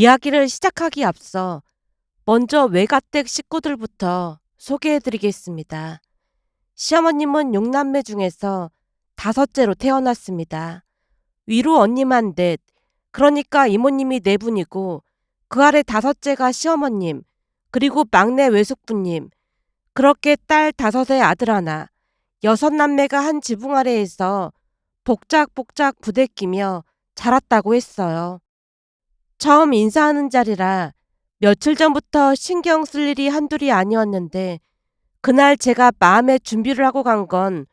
이야기를 시작하기 앞서 먼저 외가댁 식구들부터 소개해드리겠습니다. 시어머님은 6남매 중에서 다섯째로 태어났습니다. 위로 언니만 넷, 그러니까 이모님이 네 분이고 그 아래 다섯째가 시어머님, 그리고 막내 외숙부님, 그렇게 딸 다섯에 아들 하나, 여섯 남매가 한 지붕 아래에서 복작복작 부대끼며 자랐다고 했어요. 처음 인사하는 자리라 며칠 전부터 신경 쓸 일이 한둘이 아니었는데 그날 제가 마음의 준비를 하고 간 건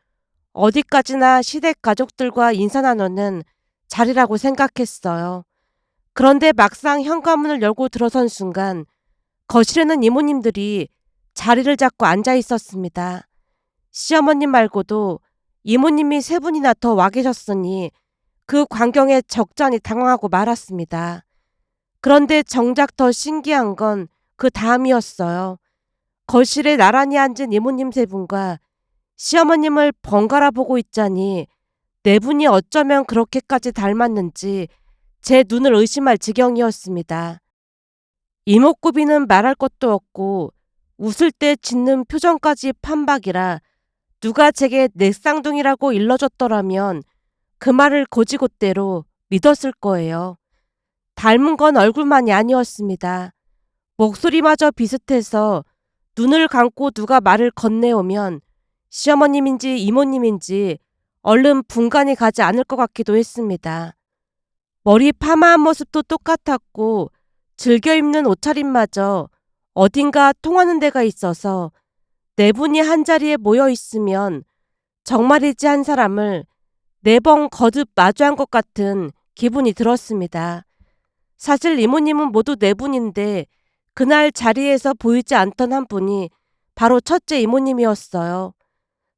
어디까지나 시댁 가족들과 인사 나누는 자리라고 생각했어요. 그런데 막상 현관문을 열고 들어선 순간 거실에는 이모님들이 자리를 잡고 앉아 있었습니다. 시어머님 말고도 이모님이 세 분이나 더 와 계셨으니 그 광경에 적잖이 당황하고 말았습니다. 그런데 정작 더 신기한 건 그 다음이었어요. 거실에 나란히 앉은 이모님 세 분과 시어머님을 번갈아 보고 있자니 네 분이 어쩌면 그렇게까지 닮았는지 제 눈을 의심할 지경이었습니다. 이목구비는 말할 것도 없고 웃을 때 짓는 표정까지 판박이라 누가 제게 내 쌍둥이라고 일러줬더라면 그 말을 곧이곧대로 믿었을 거예요. 닮은 건 얼굴만이 아니었습니다. 목소리마저 비슷해서 눈을 감고 누가 말을 건네오면 시어머님인지 이모님인지 얼른 분간이 가지 않을 것 같기도 했습니다. 머리 파마한 모습도 똑같았고 즐겨 입는 옷차림마저 어딘가 통하는 데가 있어서 네 분이 한자리에 모여 있으면 정말이지 한 사람을 네 번 거듭 마주한 것 같은 기분이 들었습니다. 사실 이모님은 모두 네 분인데 그날 자리에서 보이지 않던 한 분이 바로 첫째 이모님이었어요.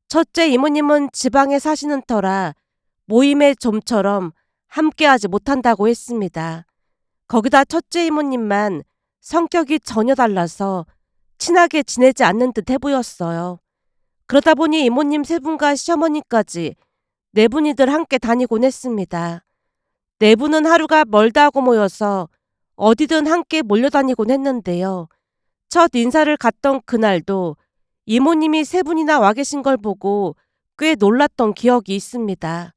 첫째 이모님은 지방에 사시는 터라 모임의 좀처럼 함께하지 못한다고 했습니다. 거기다 첫째 이모님만 성격이 전혀 달라서 친하게 지내지 않는 듯 해보였어요. 그러다 보니 이모님 세 분과 시어머니까지 네 분이들 함께 다니곤 했습니다. 네 분은 하루가 멀다 하고 모여서 어디든 함께 몰려다니곤 했는데요. 첫 인사를 갔던 그날도 이모님이 세 분이나 와 계신 걸 보고 꽤 놀랐던 기억이 있습니다.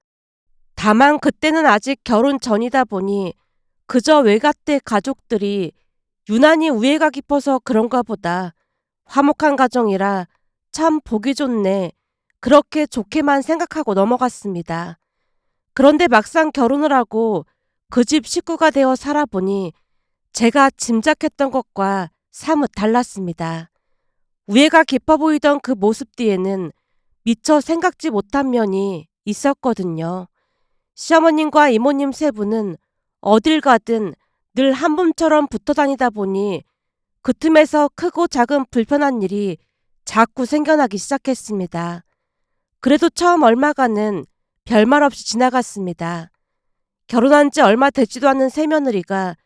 다만 그때는 아직 결혼 전이다 보니 그저 외갓댁 가족들이 유난히 우애가 깊어서 그런가 보다. 화목한 가정이라 참 보기 좋네. 그렇게 좋게만 생각하고 넘어갔습니다. 그런데 막상 결혼을 하고 그 집 식구가 되어 살아보니 제가 짐작했던 것과 사뭇 달랐습니다. 우애가 깊어 보이던 그 모습 뒤에는 미처 생각지 못한 면이 있었거든요. 시어머님과 이모님 세 분은 어딜 가든 늘 한 몸처럼 붙어 다니다 보니 그 틈에서 크고 작은 불편한 일이 자꾸 생겨나기 시작했습니다. 그래도 처음 얼마간은 별말 없이 지나갔습니다. 결혼한 지 얼마 되지도 않은 새며느리가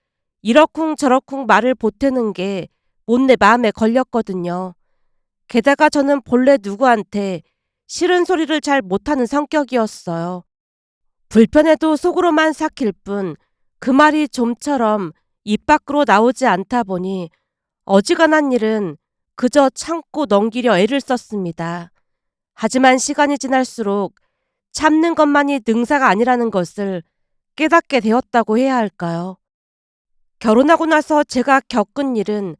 이러쿵저러쿵 말을 보태는 게 못내 마음에 걸렸거든요. 게다가 저는 본래 누구한테 싫은 소리를 잘 못하는 성격이었어요. 불편해도 속으로만 삭힐 뿐 그 말이 좀처럼 입 밖으로 나오지 않다 보니 어지간한 일은 그저 참고 넘기려 애를 썼습니다. 하지만 시간이 지날수록 참는 것만이 능사가 아니라는 것을 깨닫게 되었다고 해야 할까요? 결혼하고 나서 제가 겪은 일은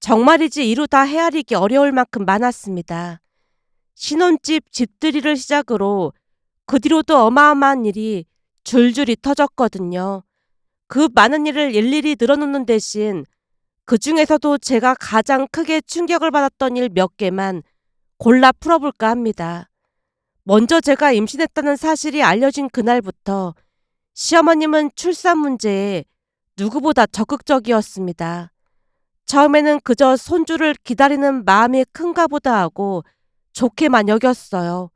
정말이지 이루 다 헤아리기 어려울 만큼 많았습니다. 신혼집 집들이를 시작으로 그 뒤로도 어마어마한 일이 줄줄이 터졌거든요. 그 많은 일을 일일이 늘어놓는 대신 그 중에서도 제가 가장 크게 충격을 받았던 일 몇 개만 골라 풀어볼까 합니다. 먼저 제가 임신했다는 사실이 알려진 그날부터 시어머님은 출산 문제에 누구보다 적극적이었습니다. 처음에는 그저 손주를 기다리는 마음이 큰가 보다 하고 좋게만 여겼어요.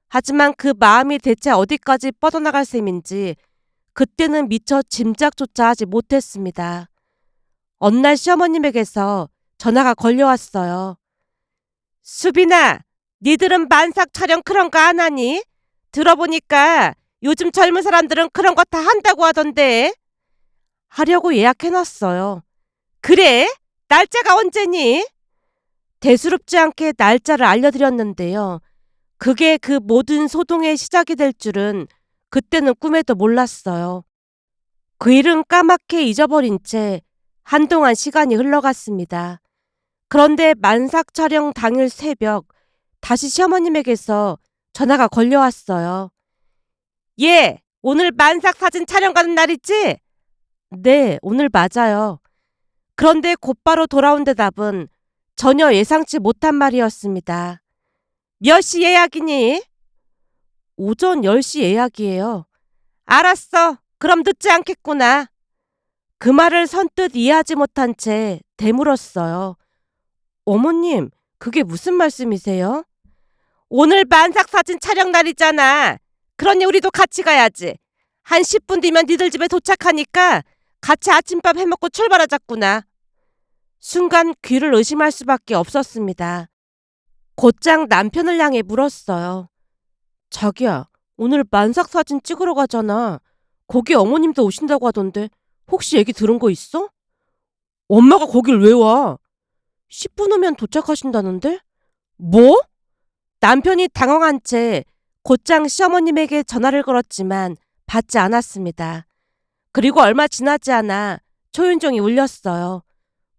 하지만 그 마음이 대체 어디까지 뻗어나갈 셈인지 그때는 미처 짐작조차 하지 못했습니다. 어느 날 시어머님에게서 전화가 걸려왔어요. 수빈아, 니들은 만삭 촬영 그런 거 안 하니? 들어보니까 요즘 젊은 사람들은 그런 거 다 한다고 하던데. 하려고 예약해놨어요. 그래? 날짜가 언제니? 대수롭지 않게 날짜를 알려드렸는데요. 그게 그 모든 소동의 시작이 될 줄은 그때는 꿈에도 몰랐어요. 그 일은 까맣게 잊어버린 채 한동안 시간이 흘러갔습니다. 그런데 만삭 촬영 당일 새벽 다시 시어머님에게서 전화가 걸려왔어요. 예, 오늘 만삭 사진 촬영 가는 날이지? 네, 오늘 맞아요. 그런데 곧바로 돌아온 대답은 전혀 예상치 못한 말이었습니다. 몇 시 예약이니? 오전 10시 예약이에요. 알았어. 그럼 늦지 않겠구나. 그 말을 선뜻 이해하지 못한 채 되물었어요. 어머님, 그게 무슨 말씀이세요? 오늘 만삭 사진 촬영 날이잖아. 그러니 우리도 같이 가야지. 한 10분 뒤면 니들 집에 도착하니까 같이 아침밥 해먹고 출발하자꾸나. 순간 귀를 의심할 수밖에 없었습니다. 곧장 남편을 향해 물었어요. 자기야, 오늘 만삭 사진 찍으러 가잖아. 거기 어머님도 오신다고 하던데 혹시 얘기 들은 거 있어? 엄마가 거길 왜 와? 10분 후면 도착하신다는데? 뭐? 남편이 당황한 채 곧장 시어머님에게 전화를 걸었지만 받지 않았습니다. 그리고 얼마 지나지 않아 초인종이 울렸어요.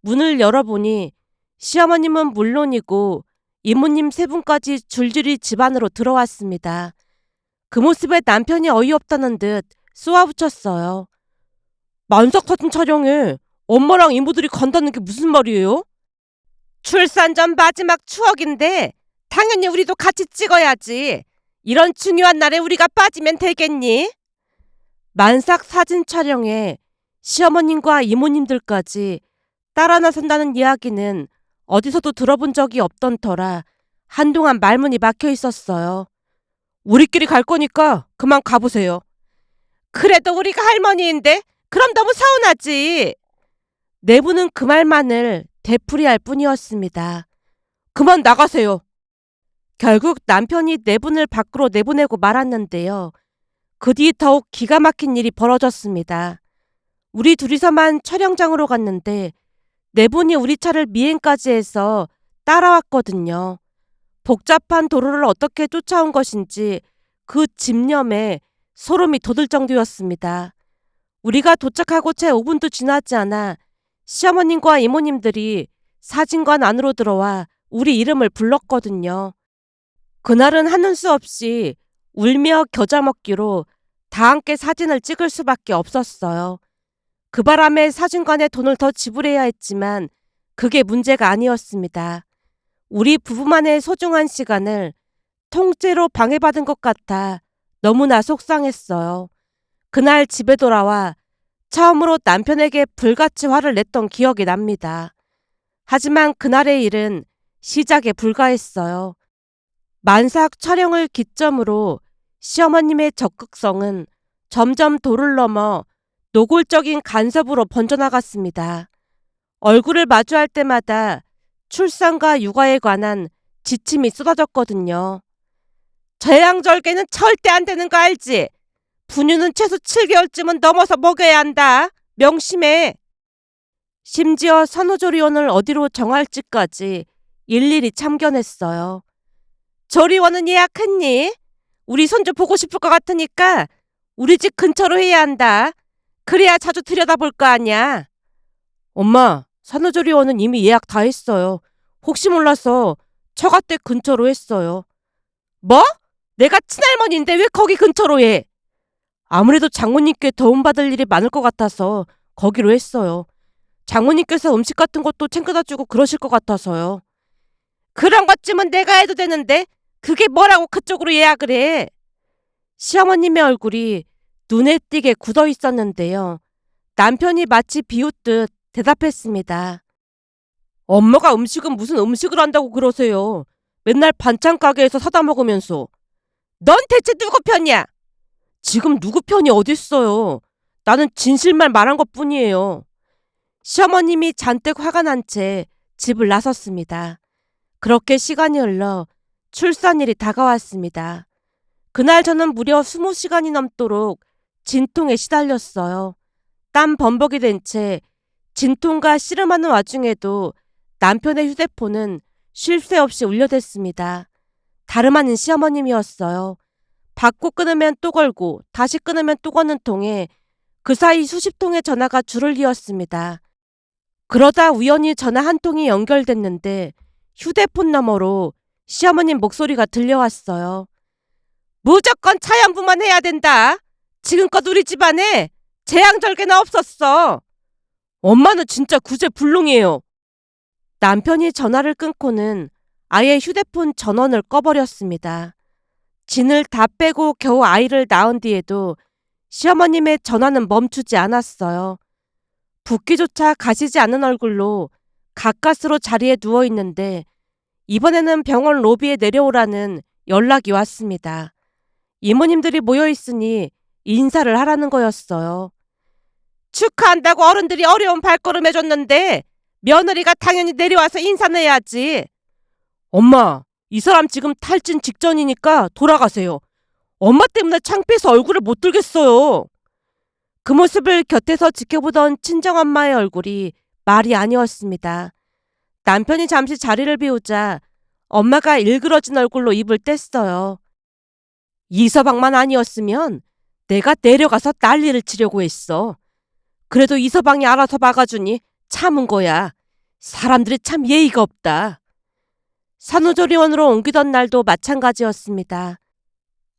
문을 열어보니 시어머님은 물론이고 이모님 세 분까지 줄줄이 집 안으로 들어왔습니다. 그 모습에 남편이 어이없다는 듯 쏘아붙였어요. 만삭 사진 촬영에 엄마랑 이모들이 간다는 게 무슨 말이에요? 출산 전 마지막 추억인데 당연히 우리도 같이 찍어야지. 이런 중요한 날에 우리가 빠지면 되겠니? 만삭 사진 촬영에 시어머님과 이모님들까지 따라 나선다는 이야기는 어디서도 들어본 적이 없던 터라 한동안 말문이 막혀 있었어요. 우리끼리 갈 거니까 그만 가보세요. 그래도 우리가 할머니인데 그럼 너무 서운하지. 내부는 그 말만을 되풀이할 뿐이었습니다. 그만 나가세요. 결국 남편이 내분을 밖으로 내보내고 말았는데요. 그 뒤 더욱 기가 막힌 일이 벌어졌습니다. 우리 둘이서만 촬영장으로 갔는데 내분이 우리 차를 미행까지 해서 따라왔거든요. 복잡한 도로를 어떻게 쫓아온 것인지 그 집념에 소름이 돋을 정도였습니다. 우리가 도착하고 채 5분도 지나지 않아 시어머님과 이모님들이 사진관 안으로 들어와 우리 이름을 불렀거든요. 그날은 하는 수 없이 울며 겨자 먹기로 다 함께 사진을 찍을 수밖에 없었어요. 그 바람에 사진관에 돈을 더 지불해야 했지만 그게 문제가 아니었습니다. 우리 부부만의 소중한 시간을 통째로 방해받은 것 같아 너무나 속상했어요. 그날 집에 돌아와 처음으로 남편에게 불같이 화를 냈던 기억이 납니다. 하지만 그날의 일은 시작에 불과했어요. 만삭 촬영을 기점으로 시어머님의 적극성은 점점 도를 넘어 노골적인 간섭으로 번져나갔습니다. 얼굴을 마주할 때마다 출산과 육아에 관한 지침이 쏟아졌거든요. 저양절개는 절대 안 되는 거 알지? 분유는 최소 7개월쯤은 넘어서 먹여야 한다. 명심해. 심지어 산후조리원을 어디로 정할지까지 일일이 참견했어요. 조리원은 예약했니? 우리 손주 보고 싶을 것 같으니까 우리 집 근처로 해야 한다. 그래야 자주 들여다볼 거 아니야. 엄마, 산후조리원은 이미 예약 다 했어요. 혹시 몰라서 처가댁 근처로 했어요. 뭐? 내가 친할머니인데 왜 거기 근처로 해? 아무래도 장모님께 도움받을 일이 많을 것 같아서 거기로 했어요. 장모님께서 음식 같은 것도 챙겨다 주고 그러실 것 같아서요. 그런 것쯤은 내가 해도 되는데 그게 뭐라고 그쪽으로 예약을 해? 시어머님의 얼굴이 눈에 띄게 굳어 있었는데요. 남편이 마치 비웃듯 대답했습니다. 엄마가 음식은 무슨 음식을 한다고 그러세요. 맨날 반찬 가게에서 사다 먹으면서. 넌 대체 누구 편이야? 지금 누구 편이 어딨어요. 나는 진실만 말한 것뿐이에요. 시어머님이 잔뜩 화가 난 채 집을 나섰습니다. 그렇게 시간이 흘러 출산일이 다가왔습니다. 그날 저는 무려 20시간이 넘도록 진통에 시달렸어요. 땀 범벅이 된 채 진통과 씨름하는 와중에도 남편의 휴대폰은 쉴 새 없이 울려댔습니다. 다름 아닌 시어머님이었어요. 받고 끊으면 또 걸고 다시 끊으면 또 거는 통에 그 사이 수십 통의 전화가 줄을 이었습니다. 그러다 우연히 전화 한 통이 연결됐는데 휴대폰 너머로 시어머님 목소리가 들려왔어요. 무조건 차양부만 해야 된다. 지금껏 우리 집안에 재앙절개나 없었어. 엄마는 진짜 구제불능이에요. 남편이 전화를 끊고는 아예 휴대폰 전원을 꺼버렸습니다. 진을 다 빼고 겨우 아이를 낳은 뒤에도 시어머님의 전화는 멈추지 않았어요. 붓기조차 가시지 않는 얼굴로 가까스로 자리에 누워있는데 이번에는 병원 로비에 내려오라는 연락이 왔습니다. 이모님들이 모여있으니 인사를 하라는 거였어요. 축하한다고 어른들이 어려운 발걸음 해줬는데 며느리가 당연히 내려와서 인사는 해야지. 엄마, 이 사람 지금 탈진 직전이니까 돌아가세요. 엄마 때문에 창피해서 얼굴을 못 들겠어요. 그 모습을 곁에서 지켜보던 친정엄마의 얼굴이 말이 아니었습니다. 남편이 잠시 자리를 비우자 엄마가 일그러진 얼굴로 입을 뗐어요. 이서방만 아니었으면 내가 내려가서 난리를 치려고 했어. 그래도 이서방이 알아서 막아주니 참은 거야. 사람들이 참 예의가 없다. 산후조리원으로 옮기던 날도 마찬가지였습니다.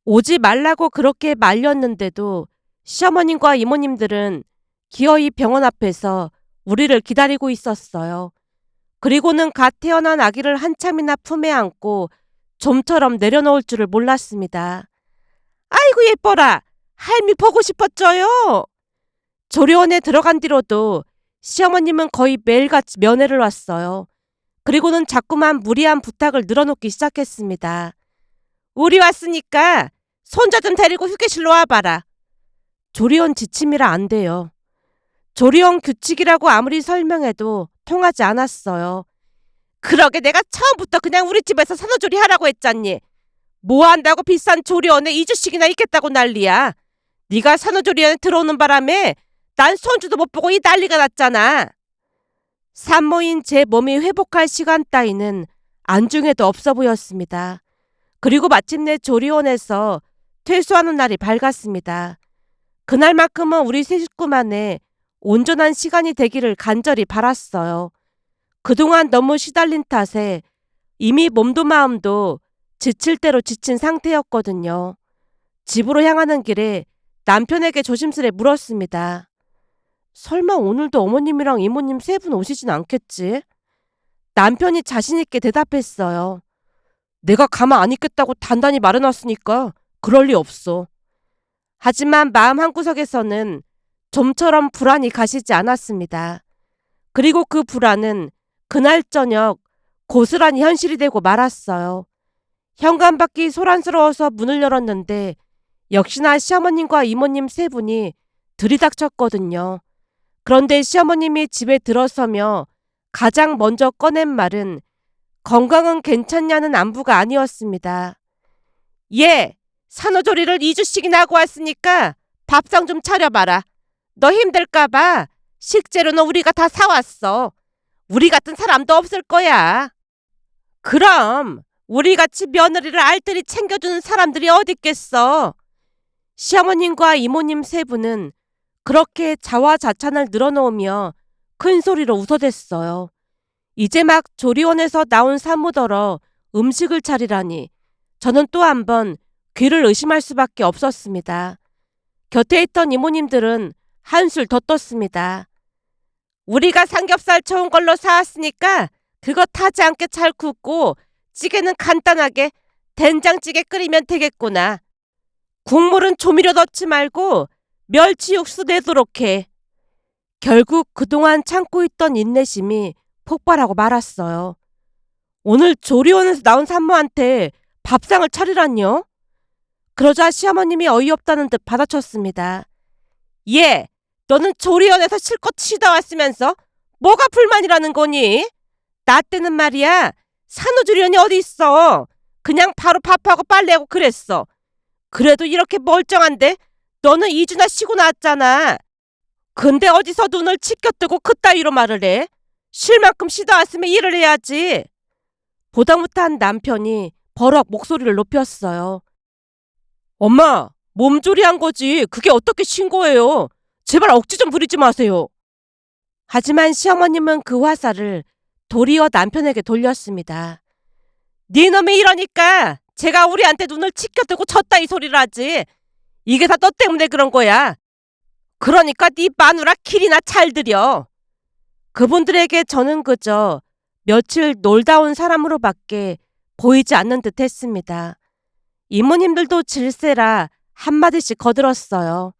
오지 말라고 그렇게 말렸는데도 시어머님과 이모님들은 기어이 병원 앞에서 우리를 기다리고 있었어요. 그리고는 갓 태어난 아기를 한참이나 품에 안고 좀처럼 내려놓을 줄을 몰랐습니다. 아이고 예뻐라. 할미 보고 싶었죠요. 조리원에 들어간 뒤로도 시어머님은 거의 매일같이 면회를 왔어요. 그리고는 자꾸만 무리한 부탁을 늘어놓기 시작했습니다. 우리 왔으니까 손자 좀 데리고 휴게실로 와봐라. 조리원 지침이라 안 돼요. 조리원 규칙이라고 아무리 설명해도 통하지 않았어요. 그러게 내가 처음부터 그냥 우리 집에서 산후조리 하라고 했잖니. 뭐 한다고 비싼 조리원에 2주씩이나 있겠다고 난리야. 네가 산후조리원에 들어오는 바람에 난 손주도 못 보고 이 난리가 났잖아. 산모인 제 몸이 회복할 시간 따위는 안중에도 없어 보였습니다. 그리고 마침내 조리원에서 퇴소하는 날이 밝았습니다. 그날만큼은 우리 세 식구만의 온전한 시간이 되기를 간절히 바랐어요. 그동안 너무 시달린 탓에 이미 몸도 마음도 지칠 대로 지친 상태였거든요. 집으로 향하는 길에 남편에게 조심스레 물었습니다. 설마 오늘도 어머님이랑 이모님 세 분 오시진 않겠지? 남편이 자신있게 대답했어요. 내가 가만 안 있겠다고 단단히 말해놨으니까 그럴 리 없어. 하지만 마음 한구석에서는 좀처럼 불안이 가시지 않았습니다. 그리고 그 불안은 그날 저녁 고스란히 현실이 되고 말았어요. 현관밖이 소란스러워서 문을 열었는데 역시나 시어머님과 이모님 세 분이 들이닥쳤거든요. 그런데 시어머님이 집에 들어서며 가장 먼저 꺼낸 말은 건강은 괜찮냐는 안부가 아니었습니다. 예, 산후조리를 2주씩이나 하고 왔으니까 밥상 좀 차려봐라. 너 힘들까봐 식재료는 우리가 다 사왔어. 우리 같은 사람도 없을 거야. 그럼 우리같이 며느리를 알뜰히 챙겨주는 사람들이 어딨겠어. 시어머님과 이모님 세 분은 그렇게 자화자찬을 늘어놓으며 큰 소리로 웃어댔어요. 이제 막 조리원에서 나온 사무더러 음식을 차리라니 저는 또 한 번 귀를 의심할 수밖에 없었습니다. 곁에 있던 이모님들은 한술 더 떴습니다. 우리가 삼겹살 좋은 걸로 사왔으니까 그거 타지 않게 잘 굽고 찌개는 간단하게 된장찌개 끓이면 되겠구나. 국물은 조미료 넣지 말고 멸치 육수 내도록 해. 결국 그동안 참고 있던 인내심이 폭발하고 말았어요. 오늘 조리원에서 나온 산모한테 밥상을 차리란요? 그러자 시어머님이 어이없다는 듯 받아쳤습니다. 예, 너는 조리원에서 실컷 쉬다 왔으면서 뭐가 불만이라는 거니? 나 때는 말이야 산후조리원이 어디 있어. 그냥 바로 밥하고 빨래하고 그랬어. 그래도 이렇게 멀쩡한데 너는 2주나 쉬고 나왔잖아. 근데 어디서 눈을 치켜뜨고 그따위로 말을 해? 쉴 만큼 쉬다 왔으면 일을 해야지. 보다 못한 남편이 버럭 목소리를 높였어요. 엄마, 몸조리한 거지. 그게 어떻게 쉰 거예요? 제발 억지 좀 부리지 마세요. 하지만 시어머님은 그 화살을 도리어 남편에게 돌렸습니다. 네 놈이 이러니까 제가 우리한테 눈을 치켜뜨고 졌다 이 소리를 하지. 이게 다 너 때문에 그런 거야. 그러니까 네 마누라 길이나 잘 들여. 그분들에게 저는 그저 며칠 놀다 온 사람으로밖에 보이지 않는 듯 했습니다. 이모님들도 질세라 한마디씩 거들었어요.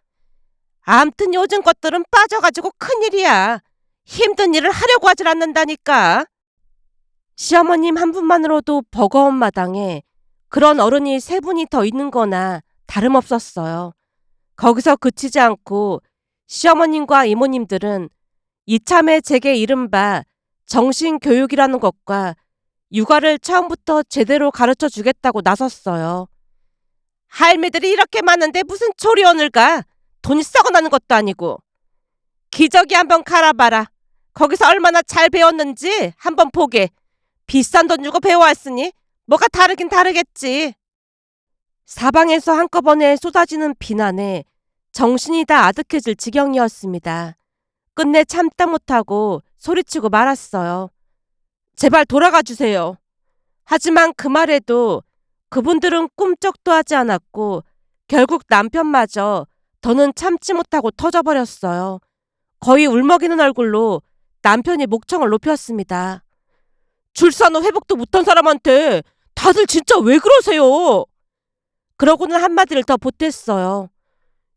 암튼 요즘 것들은 빠져가지고 큰일이야. 힘든 일을 하려고 하질 않는다니까. 시어머님 한 분만으로도 버거운 마당에 그런 어른이 세 분이 더 있는 거나 다름없었어요. 거기서 그치지 않고 시어머님과 이모님들은 이참에 제게 이른바 정신교육이라는 것과 육아를 처음부터 제대로 가르쳐 주겠다고 나섰어요. 할미들이 이렇게 많은데 무슨 조리원을 가? 돈이 썩어나는 것도 아니고. 기저귀 한번 갈아봐라. 거기서 얼마나 잘 배웠는지 한번 보게. 비싼 돈 주고 배워왔으니 뭐가 다르긴 다르겠지. 사방에서 한꺼번에 쏟아지는 비난에 정신이 다 아득해질 지경이었습니다. 끝내 참다 못하고 소리치고 말았어요. 제발 돌아가 주세요. 하지만 그 말에도 그분들은 꿈쩍도 하지 않았고 결국 남편마저 더는 참지 못하고 터져버렸어요. 거의 울먹이는 얼굴로 남편이 목청을 높였습니다. 출산 후 회복도 못한 사람한테 다들 진짜 왜 그러세요? 그러고는 한마디를 더 보탰어요.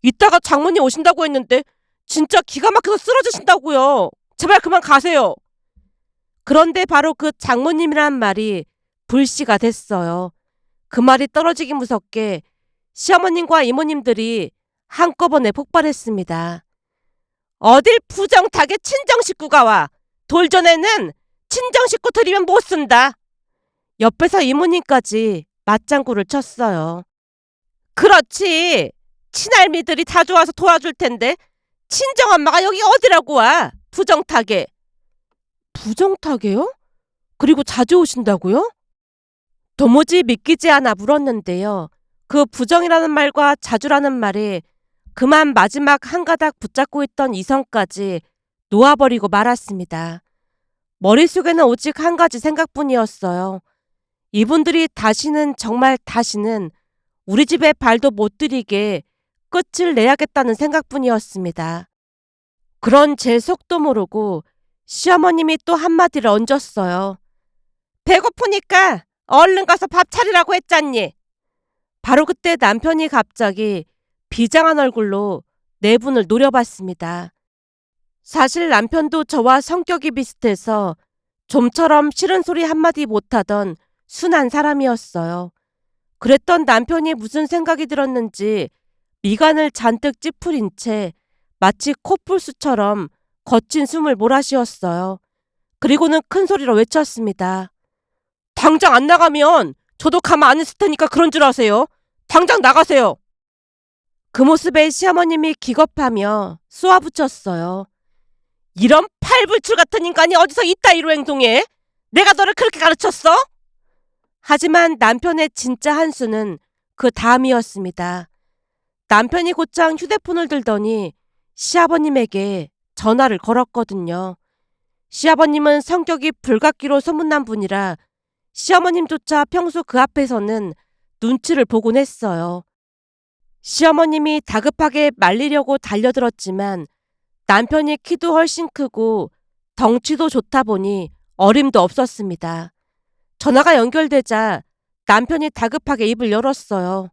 이따가 장모님 오신다고 했는데 진짜 기가 막혀서 쓰러지신다고요. 제발 그만 가세요. 그런데 바로 그 장모님이란 말이 불씨가 됐어요. 그 말이 떨어지기 무섭게 시어머님과 이모님들이 한꺼번에 폭발했습니다. 어딜 부정타게 친정식구가 와. 돌전에는 친정식구 들이면 못 쓴다. 옆에서 이모님까지 맞장구를 쳤어요. 그렇지. 친할미들이 자주 와서 도와줄 텐데 친정엄마가 여기 어디라고 와. 부정타게. 부정타게요? 그리고 자주 오신다고요? 도무지 믿기지 않아 물었는데요. 그 부정이라는 말과 자주라는 말에 그만 마지막 한 가닥 붙잡고 있던 이성까지 놓아버리고 말았습니다. 머릿속에는 오직 한 가지 생각뿐이었어요. 이분들이 정말 다시는 우리 집에 발도 못 들이게 끝을 내야겠다는 생각뿐이었습니다. 그런 제 속도 모르고 시어머님이 또 한마디를 얹었어요. 배고프니까 얼른 가서 밥 차리라고 했잖니. 바로 그때 남편이 갑자기 비장한 얼굴로 네 분을 노려봤습니다. 사실 남편도 저와 성격이 비슷해서 좀처럼 싫은 소리 한마디 못하던 순한 사람이었어요. 그랬던 남편이 무슨 생각이 들었는지 미간을 잔뜩 찌푸린 채 마치 코뿔소처럼 거친 숨을 몰아쉬었어요. 그리고는 큰 소리로 외쳤습니다. 당장 안 나가면 저도 가만 안 있을 테니까 그런 줄 아세요. 당장 나가세요. 그 모습에 시어머님이 기겁하며 쏘아붙였어요. 이런 팔불출 같은 인간이 어디서 이따위로 행동해? 내가 너를 그렇게 가르쳤어? 하지만 남편의 진짜 한수는 그 다음이었습니다. 남편이 곧장 휴대폰을 들더니 시아버님에게 전화를 걸었거든요. 시아버님은 성격이 불같기로 소문난 분이라 시어머님조차 평소 그 앞에서는 눈치를 보곤 했어요. 시어머님이 다급하게 말리려고 달려들었지만 남편이 키도 훨씬 크고 덩치도 좋다 보니 어림도 없었습니다. 전화가 연결되자 남편이 다급하게 입을 열었어요.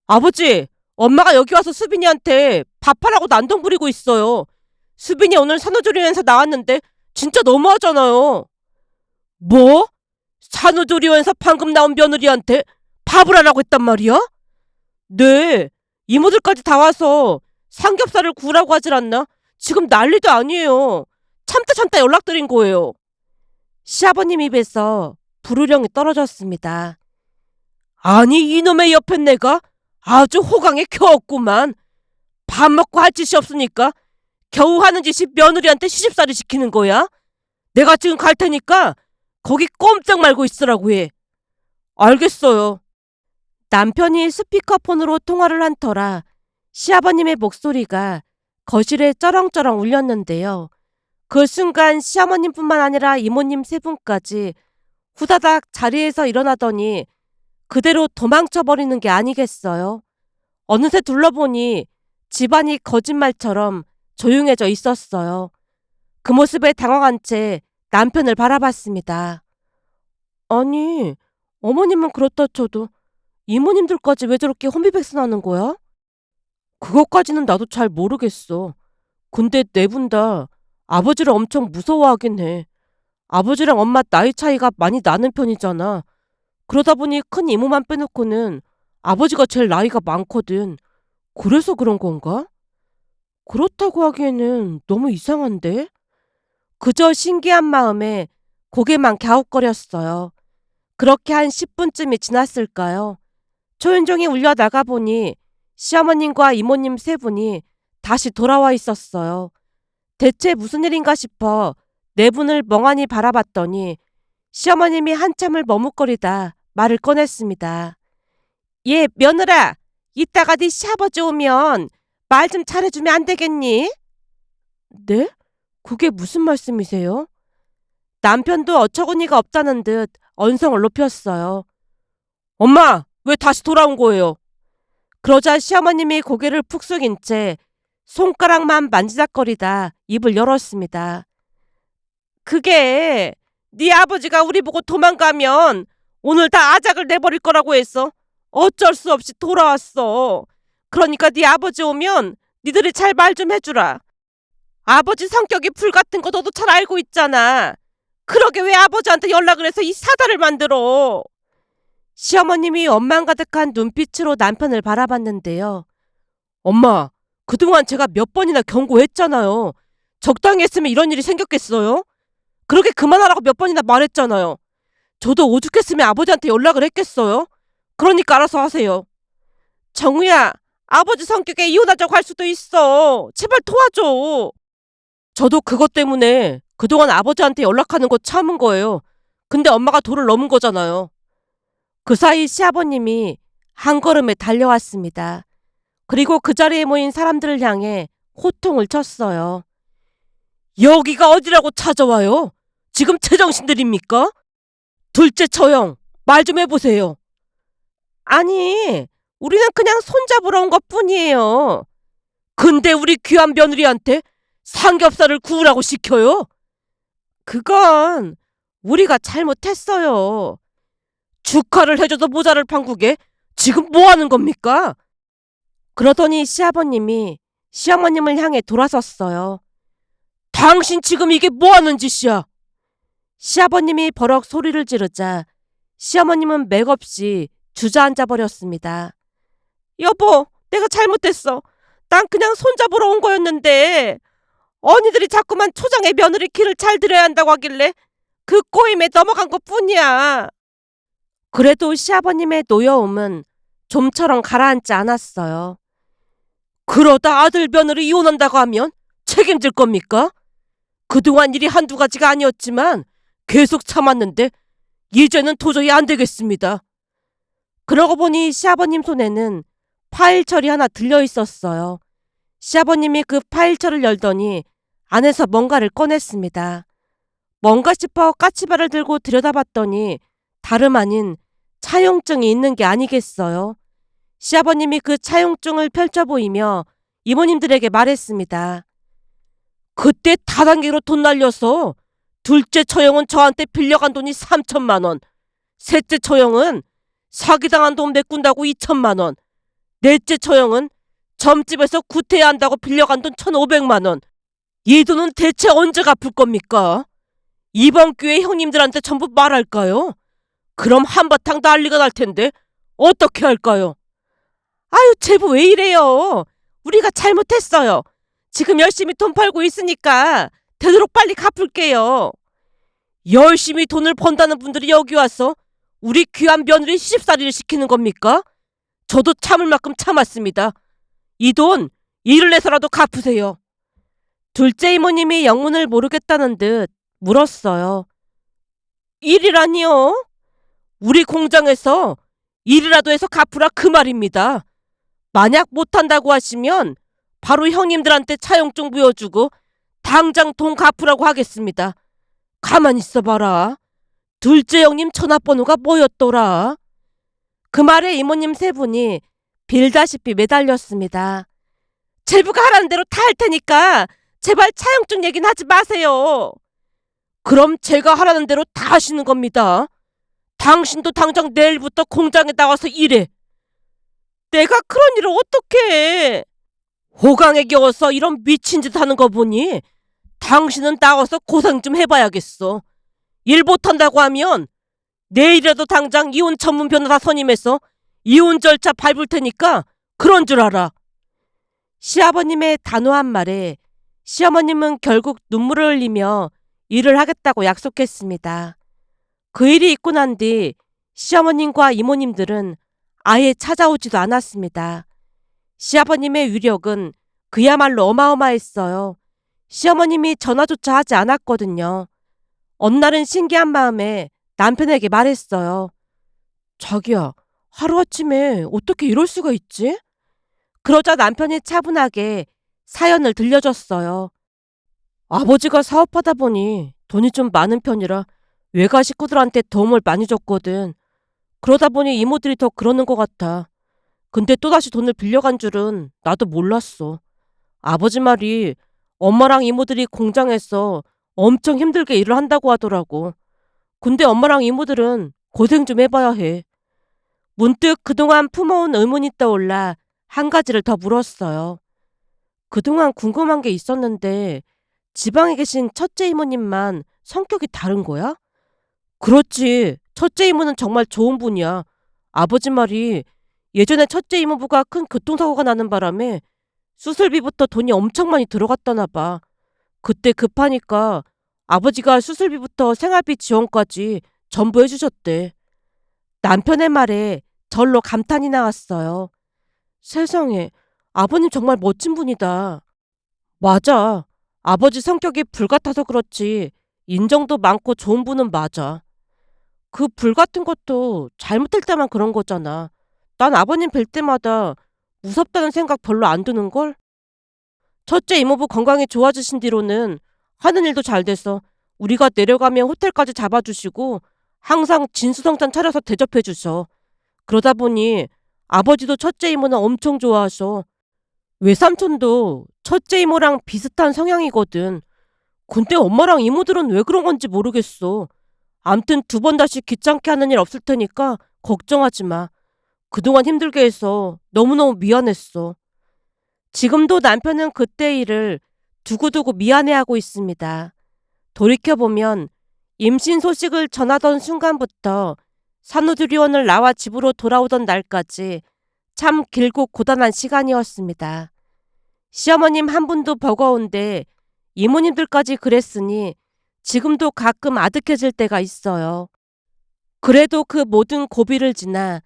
아버지, 엄마가 여기 와서 수빈이한테 밥하라고 난동 부리고 있어요. 수빈이 오늘 산후조리원에서 나왔는데 진짜 너무하잖아요. 뭐? 산후조리원에서 방금 나온 며느리한테 밥을 하라고 했단 말이야? 네, 이모들까지 다 와서 삼겹살을 구우라고 하질 않나? 지금 난리도 아니에요. 참다 연락드린 거예요. 시아버님 입에서 불우령이 떨어졌습니다. 아니 이놈의 옆에 내가 아주 호강에 겨웠구만. 밥 먹고 할 짓이 없으니까 겨우 하는 짓이 며느리한테 시집살이 시키는 거야? 내가 지금 갈 테니까 거기 꼼짝 말고 있으라고 해. 알겠어요. 남편이 스피커폰으로 통화를 한 터라 시아버님의 목소리가 거실에 쩌렁쩌렁 울렸는데요. 그 순간 시어머님뿐만 아니라 이모님 세 분까지 후다닥 자리에서 일어나더니 그대로 도망쳐버리는 게 아니겠어요. 어느새 둘러보니 집안이 거짓말처럼 조용해져 있었어요. 그 모습에 당황한 채 남편을 바라봤습니다. 아니, 어머님은 그렇다 쳐도 이모님들까지 왜 저렇게 혼비백산하는 거야? 그것까지는 나도 잘 모르겠어. 근데 네 분 다 아버지를 엄청 무서워하긴 해. 아버지랑 엄마 나이 차이가 많이 나는 편이잖아. 그러다 보니 큰 이모만 빼놓고는 아버지가 제일 나이가 많거든. 그래서 그런 건가? 그렇다고 하기에는 너무 이상한데? 그저 신기한 마음에 고개만 갸웃거렸어요. 그렇게 한 10분쯤이 지났을까요? 초인종이 울려 나가 보니 시어머님과 이모님 세 분이 다시 돌아와 있었어요. 대체 무슨 일인가 싶어 네 분을 멍하니 바라봤더니 시어머님이 한참을 머뭇거리다 말을 꺼냈습니다. 예, 며느라, 이따가 네 시아버지 오면 말 좀 잘해주면 안 되겠니? 네? 그게 무슨 말씀이세요? 남편도 어처구니가 없다는 듯 언성을 높였어요. 엄마, 왜 다시 돌아온 거예요? 그러자 시어머님이 고개를 푹 숙인 채 손가락만 만지작거리다 입을 열었습니다. 그게 네 아버지가 우리 보고 도망가면 오늘 다 아작을 내버릴 거라고 해서 어쩔 수 없이 돌아왔어. 그러니까 네 아버지 오면 니들이 잘 말 좀 해주라. 아버지 성격이 불같은 거 너도 잘 알고 있잖아. 그러게 왜 아버지한테 연락을 해서 이 사달을 만들어. 시어머님이 원망 가득한 눈빛으로 남편을 바라봤는데요. 엄마, 그동안 제가 몇 번이나 경고했잖아요. 적당히 했으면 이런 일이 생겼겠어요? 그렇게 그만하라고 몇 번이나 말했잖아요. 저도 오죽했으면 아버지한테 연락을 했겠어요? 그러니까 알아서 하세요. 정우야, 아버지 성격에 이혼하자고 할 수도 있어. 제발 도와줘. 저도 그것 때문에 그동안 아버지한테 연락하는 거 참은 거예요. 근데 엄마가 도를 넘은 거잖아요. 그 사이 시아버님이 한 걸음에 달려왔습니다. 그리고 그 자리에 모인 사람들을 향해 호통을 쳤어요. 여기가 어디라고 찾아와요? 지금 제정신들입니까? 둘째 처형, 말 좀 해보세요. 아니, 우리는 그냥 손잡으러 온 것뿐이에요. 근데 우리 귀한 며느리한테 삼겹살을 구우라고 시켜요? 그건 우리가 잘못했어요. 축하를 해줘도 모자랄 판국에 지금 뭐 하는 겁니까? 그러더니 시아버님이 시어머님을 향해 돌아섰어요. 당신 지금 이게 뭐 하는 짓이야? 시아버님이 버럭 소리를 지르자 시어머님은 맥없이 주저앉아 버렸습니다. 여보, 내가 잘못했어. 난 그냥 손잡으러 온 거였는데 언니들이 자꾸만 초장에 며느리 길을 잘 들여야 한다고 하길래 그 꼬임에 넘어간 것뿐이야. 그래도 시아버님의 노여움은 좀처럼 가라앉지 않았어요. 그러다 아들 며느리 이혼한다고 하면 책임질 겁니까? 그동안 일이 한두 가지가 아니었지만 계속 참았는데 이제는 도저히 안 되겠습니다. 그러고 보니 시아버님 손에는 파일철이 하나 들려 있었어요. 시아버님이 그 파일철을 열더니 안에서 뭔가를 꺼냈습니다. 뭔가 싶어 까치발을 들고 들여다봤더니 다름 아닌 차용증이 있는 게 아니겠어요. 시아버님이 그 차용증을 펼쳐 보이며 이모님들에게 말했습니다. 그때 다단계로 돈 날려서 둘째 처형은 저한테 빌려간 돈이 3천만 원, 셋째 처형은 사기당한 돈 메꾼다고 2천만 원, 넷째 처형은 점집에서 구태야 한다고 빌려간 돈 1,500만 원. 이 돈은 대체 언제 갚을 겁니까? 이번 기회에 형님들한테 전부 말할까요? 그럼 한바탕 난리가 날 텐데 어떻게 할까요? 아유, 제부 왜 이래요? 우리가 잘못했어요. 지금 열심히 돈 벌고 있으니까 되도록 빨리 갚을게요. 열심히 돈을 번다는 분들이 여기 와서 우리 귀한 며느리 시집살이를 시키는 겁니까? 저도 참을 만큼 참았습니다. 이 돈 일을 내서라도 갚으세요. 둘째 이모님이 영문을 모르겠다는 듯 물었어요. 일이라니요? 우리 공장에서 일이라도 해서 갚으라 그 말입니다. 만약 못한다고 하시면 바로 형님들한테 차용증 부여주고 당장 돈 갚으라고 하겠습니다. 가만히 있어봐라. 둘째 형님 전화번호가 뭐였더라? 그 말에 이모님 세 분이 빌다시피 매달렸습니다. 제부가 하라는 대로 다 할 테니까 제발 차용증 얘기는 하지 마세요. 그럼 제가 하라는 대로 다 하시는 겁니다. 당신도 당장 내일부터 공장에 나와서 일해. 내가 그런 일을 어떻게 해? 호강에 겨워서 이런 미친 짓 하는 거 보니 당신은 나와서 고생 좀 해봐야겠어. 일 못한다고 하면 내일이라도 당장 이혼 전문 변호사 선임해서 이혼 절차 밟을 테니까 그런 줄 알아. 시아버님의 단호한 말에 시어머님은 결국 눈물을 흘리며 일을 하겠다고 약속했습니다. 그 일이 있고 난 뒤 시어머님과 이모님들은 아예 찾아오지도 않았습니다. 시아버님의 위력은 그야말로 어마어마했어요. 시어머님이 전화조차 하지 않았거든요. 어느 날은 신기한 마음에 남편에게 말했어요. 자기야, 하루아침에 어떻게 이럴 수가 있지? 그러자 남편이 차분하게 사연을 들려줬어요. 아버지가 사업하다 보니 돈이 좀 많은 편이라 외가 식구들한테 도움을 많이 줬거든. 그러다 보니 이모들이 더 그러는 것 같아. 근데 또다시 돈을 빌려간 줄은 나도 몰랐어. 아버지 말이 엄마랑 이모들이 공장에서 엄청 힘들게 일을 한다고 하더라고. 근데 엄마랑 이모들은 고생 좀 해봐야 해. 문득 그동안 품어온 의문이 떠올라 한 가지를 더 물었어요. 그동안 궁금한 게 있었는데 지방에 계신 첫째 이모님만 성격이 다른 거야? 그렇지. 첫째 이모는 정말 좋은 분이야. 아버지 말이 예전에 첫째 이모부가 큰 교통사고가 나는 바람에 수술비부터 돈이 엄청 많이 들어갔다나 봐. 그때 급하니까 아버지가 수술비부터 생활비 지원까지 전부 해주셨대. 남편의 말에 절로 감탄이 나왔어요. 세상에, 아버님 정말 멋진 분이다. 맞아. 아버지 성격이 불같아서 그렇지 인정도 많고 좋은 분은 맞아. 그 불같은 것도 잘못될 때만 그런 거잖아. 난 아버님 뵐 때마다 무섭다는 생각 별로 안 드는걸? 첫째 이모부 건강이 좋아지신 뒤로는 하는 일도 잘 돼서 우리가 내려가면 호텔까지 잡아주시고 항상 진수성찬 차려서 대접해 주셔. 그러다 보니 아버지도 첫째 이모는 엄청 좋아하셔. 외삼촌도 첫째 이모랑 비슷한 성향이거든. 근데 엄마랑 이모들은 왜 그런 건지 모르겠어. 암튼 두 번 다시 귀찮게 하는 일 없을 테니까 걱정하지 마. 그동안 힘들게 해서 너무너무 미안했어. 지금도 남편은 그때 일을 두고두고 미안해하고 있습니다. 돌이켜보면 임신 소식을 전하던 순간부터 산후조리원을 나와 집으로 돌아오던 날까지 참 길고 고단한 시간이었습니다. 시어머님 한 분도 버거운데 이모님들까지 그랬으니 지금도 가끔 아득해질 때가 있어요. 그래도 그 모든 고비를 지나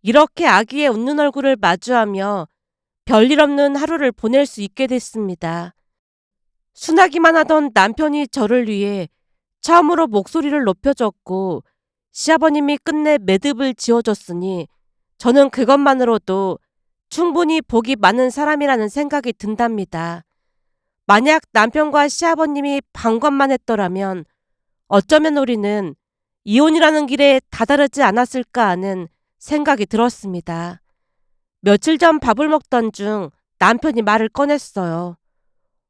이렇게 아기의 웃는 얼굴을 마주하며 별일 없는 하루를 보낼 수 있게 됐습니다. 순하기만 하던 남편이 저를 위해 처음으로 목소리를 높여줬고 시아버님이 끝내 매듭을 지어줬으니 저는 그것만으로도 충분히 복이 많은 사람이라는 생각이 든답니다. 만약 남편과 시아버님이 방관만 했더라면 어쩌면 우리는 이혼이라는 길에 다다르지 않았을까 하는 생각이 들었습니다. 며칠 전 밥을 먹던 중 남편이 말을 꺼냈어요.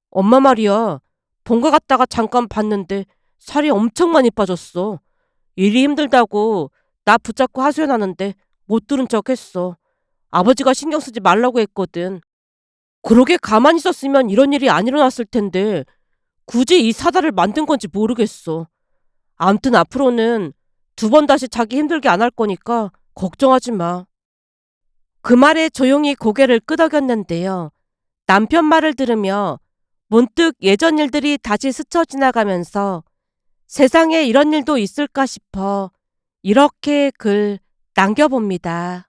엄마 말이야. 본가 갔다가 잠깐 봤는데 살이 엄청 많이 빠졌어. 일이 힘들다고 나 붙잡고 하소연하는데 못 들은 척 했어. 아버지가 신경 쓰지 말라고 했거든. 그러게 가만히 있었으면 이런 일이 안 일어났을 텐데 굳이 이 사달을 만든 건지 모르겠어. 암튼 앞으로는 두 번 다시 자기 힘들게 안 할 거니까 걱정하지 마. 그 말에 조용히 고개를 끄덕였는데요. 남편 말을 들으며 문득 예전 일들이 다시 스쳐 지나가면서 세상에 이런 일도 있을까 싶어 이렇게 글 남겨봅니다.